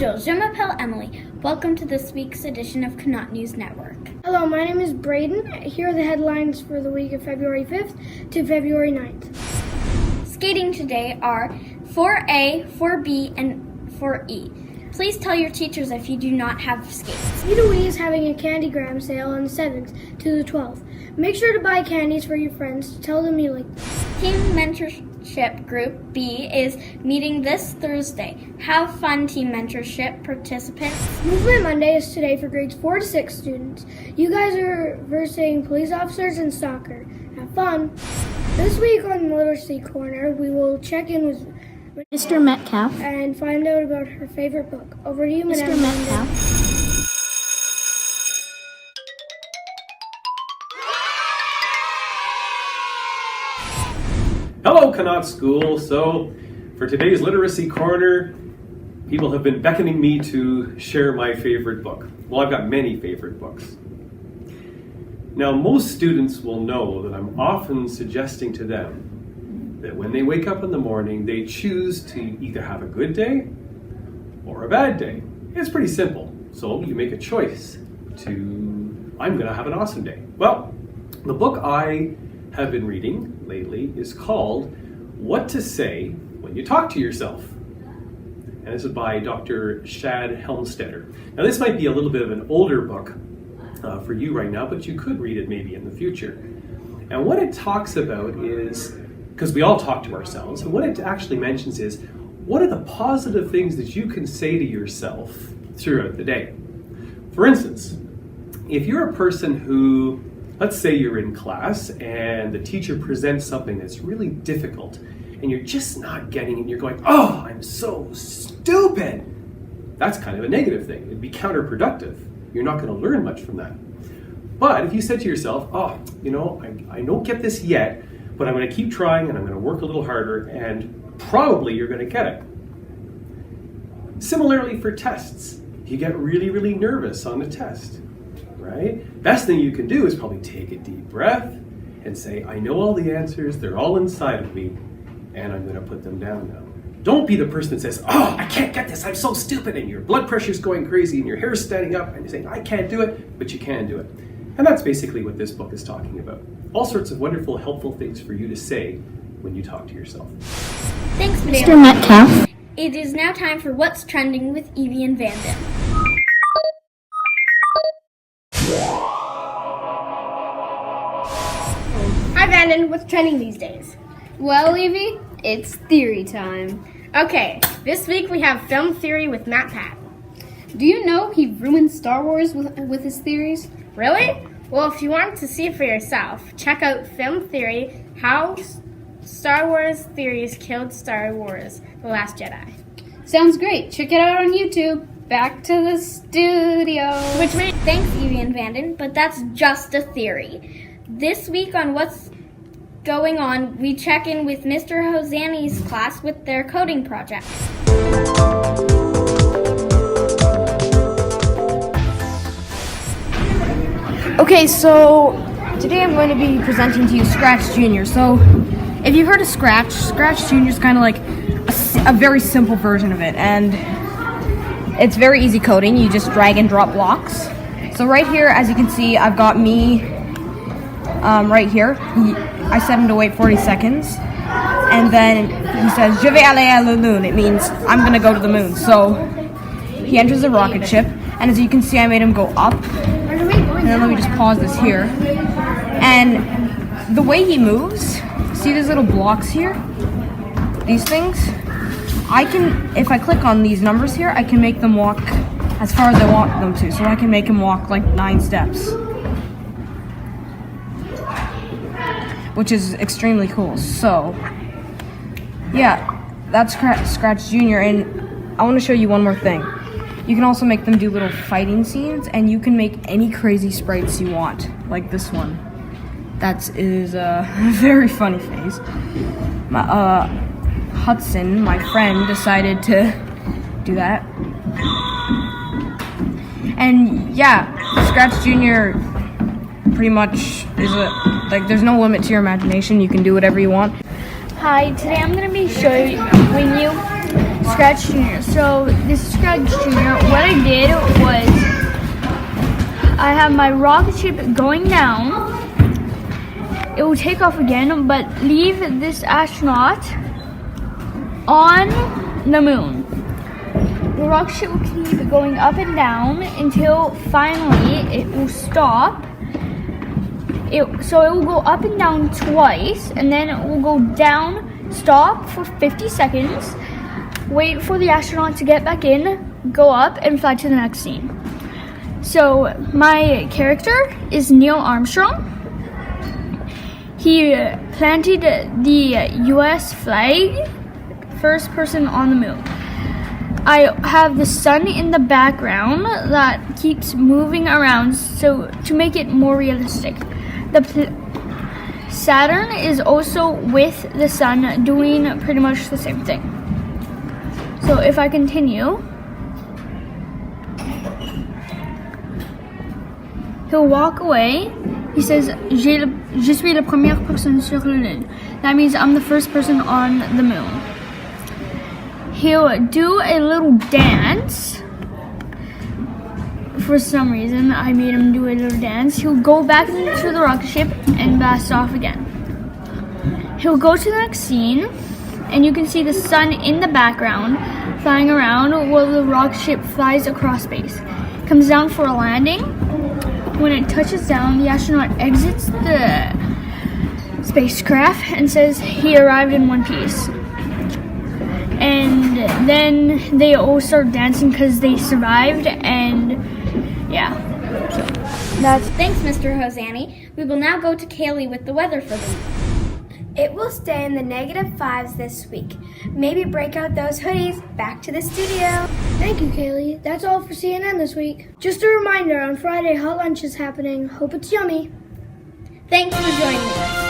Bonjour, je m'appelle Emily. Welcome to this week's edition of Connaught News Network. Hello, my name is Braden. Here are the headlines for the week of February 5th to February 9th. Skating today are 4A, 4B, and 4E. Please tell your teachers if you do not have skates. Eataly is having a candygram sale on the 7th to the 12th. Make sure to buy candies for your friends to tell them you like them. Team Mentorship Group B is meeting this Thursday. Have fun, Team Mentorship participants. Movement Monday is today for grades 4 to 6 students. You guys are versing police officers and soccer. Have fun. This week on Literacy Corner, we will check in with Mr. Metcalf. and find out about her favorite book. Over to you, Mr. Madam. Metcalf. Hello, Connaught School. So, for today's Literacy Corner, people have been beckoning me to share my favorite book. Well, I've got many favorite books. Now, most students will know that I'm often suggesting to them that when they wake up in the morning, they choose to either have a good day or a bad day. It's pretty simple. So, you make a choice I'm going to have an awesome day. Well, the book I have been reading lately is called What to Say When You Talk to Yourself. And this is by Dr. Shad Helmstetter. Now this might be a little bit of an older book for you right now, but you could read it maybe in the future. And what it talks about is, because we all talk to ourselves, and what it actually mentions is, what are the positive things that you can say to yourself throughout the day? For instance, if you're a person who, let's say you're in class and the teacher presents something that's really difficult and you're just not getting it and you're going, oh, I'm so stupid. That's kind of a negative thing. It'd be counterproductive. You're not going to learn much from that. But if you said to yourself, oh, I don't get this yet, but I'm going to keep trying and I'm going to work a little harder and probably you're going to get it. Similarly for tests, you get really, really nervous on the test. Right? Best thing you can do is probably take a deep breath and say, I know all the answers, they're all inside of me, and I'm going to put them down now. Don't be the person that says, oh, I can't get this, I'm so stupid, and your blood pressure's going crazy, and your hair's standing up, and you're saying, I can't do it, but you can do it. And that's basically what this book is talking about. All sorts of wonderful, helpful things for you to say when you talk to yourself. Thanks, Mr. Metcalf. It is now time for What's Trending with Evie and Vanden. Hi, Vanden. What's trending these days? Well, Evie, it's theory time. Okay, this week we have film theory with Matt Pat. Do you know he ruined Star Wars with his theories? Really? Well, if you want to see it for yourself, check out Film Theory, How Star Wars Theories Killed Star Wars, The Last Jedi. Sounds great. Check it out on YouTube. Back to the studio. Thanks, Evie and Vanden, but that's just a theory. This week on What's Going On, we check in with Mr. Hosani's class with their coding project. Okay, so today I'm going to be presenting to you Scratch Junior. So if you've heard of Scratch, Scratch Junior is kind of like a very simple version of it, and it's very easy coding. You just drag and drop blocks. So right here, as you can see, I've got me right here. I set him to wait 40 seconds, and then he says, Je vais aller à la lune. It means I'm going to go to the moon. So he enters the rocket ship, and as you can see, I made him go up. And then let me just pause this here. And the way he moves, see these little blocks here? These things? If I click on these numbers here, I can make them walk as far as I want them to. So I can make him walk like 9 steps. Which is extremely cool. So, yeah, that's Scratch Junior. And I want to show you one more thing. You can also make them do little fighting scenes, and you can make any crazy sprites you want, like this one. That is a very funny face. Hudson, my friend, decided to do that. And yeah, Scratch Junior pretty much is there's no limit to your imagination. You can do whatever you want. Hi, today I'm going to be showing you Scratch Jr. So this is Scratch Jr. What I did was I have my rocket ship going down. It will take off again, but leave this astronaut on the moon. The rocket ship will keep going up and down until finally it will stop. So it will go up and down twice, and then it will go down, stop for 50 seconds, wait for the astronaut to get back in, go up, and fly to the next scene. So my character is Neil Armstrong. He planted the US flag, first person on the moon. I have the sun in the background that keeps moving around so to make it more realistic. Saturn is also with the sun doing pretty much the same thing. So if I continue, he'll walk away. He says, Je suis la première personne sur la lune. That means I'm the first person on the moon. He'll do a little dance. For some reason, I made him do a little dance. He'll go back into the rocket ship and blast off again. He'll go to the next scene, and you can see the sun in the background flying around while the rocket ship flies across space. Comes down for a landing. When it touches down, the astronaut exits the spacecraft and says he arrived in one piece. And then they all start dancing because they survived, and yeah. So that's Thanks, Mr. Hosani. We will now go to Kaylee with the weather for the week. It will stay in the -5s this week. Maybe break out those hoodies. Back to the studio. Thank you, Kaylee. That's all for CNN this week. Just a reminder, on Friday, hot lunch is happening. Hope it's yummy. Thanks for joining us.